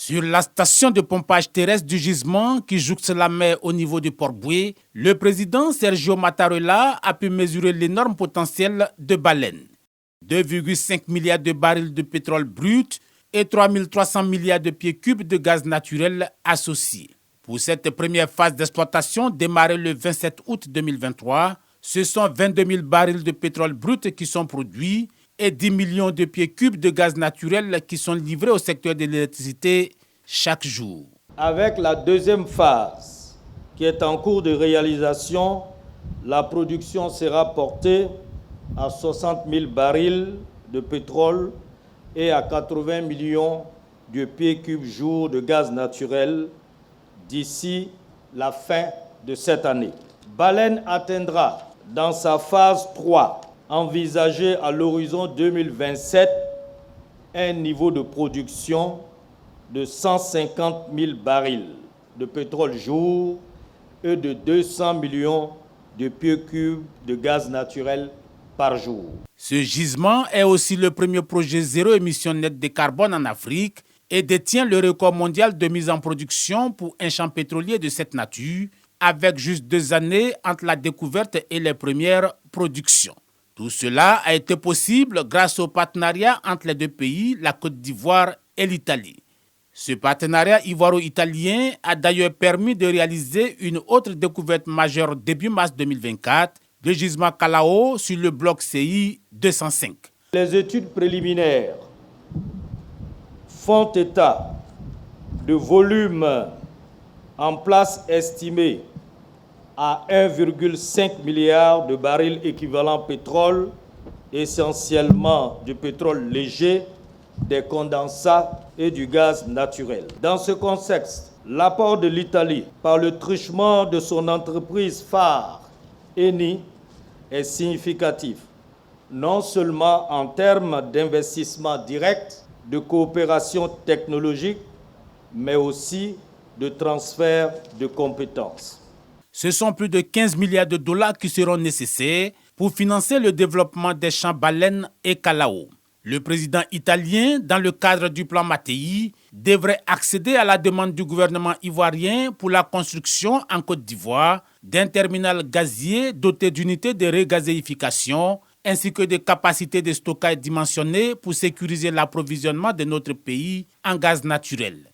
Sur la station de pompage terrestre du gisement qui jouxte la mer au niveau du Port-Boué, le président Sergio Mattarella a pu mesurer l'énorme potentiel de baleines. 2,5 milliards de barils de pétrole brut et 3 300 milliards de pieds cubes de gaz naturel associés. Pour cette première phase d'exploitation démarrée le 27 août 2023, ce sont 22 000 barils de pétrole brut qui sont produits et 10 millions de pieds cubes de gaz naturel qui sont livrés au secteur de l'électricité chaque jour. Avec la deuxième phase qui est en cours de réalisation, la production sera portée à 60 000 barils de pétrole et à 80 millions de pieds cubes jour de gaz naturel d'ici la fin de cette année. Baleine atteindra dans sa phase 3, envisagée à l'horizon 2027, un niveau de production de 150 000 barils de pétrole jour et de 200 millions de pieds cubes de gaz naturel par jour. Ce gisement est aussi le premier projet zéro émission nette de carbone en Afrique et détient le record mondial de mise en production pour un champ pétrolier de cette nature, avec juste 2 années entre la découverte et les premières productions. Tout cela a été possible grâce au partenariat entre les deux pays, la Côte d'Ivoire et l'Italie. Ce partenariat ivoiro-italien a d'ailleurs permis de réaliser une autre découverte majeure début mars 2024, le gisement Kalao sur le bloc CI 205. Les études préliminaires font état de volume en place estimé à 1,5 milliard de barils équivalent pétrole, essentiellement du pétrole léger, des condensats et du gaz naturel. Dans ce contexte, l'apport de l'Italie par le truchement de son entreprise phare, Eni, est significatif, non seulement en termes d'investissement direct, de coopération technologique, mais aussi de transfert de compétences. Ce sont plus de 15 milliards de dollars qui seront nécessaires pour financer le développement des champs baleines et Kalao. Le président italien, dans le cadre du plan Mattei, devrait accéder à la demande du gouvernement ivoirien pour la construction en Côte d'Ivoire d'un terminal gazier doté d'unités de regazéification ainsi que de capacités de stockage dimensionnées pour sécuriser l'approvisionnement de notre pays en gaz naturel.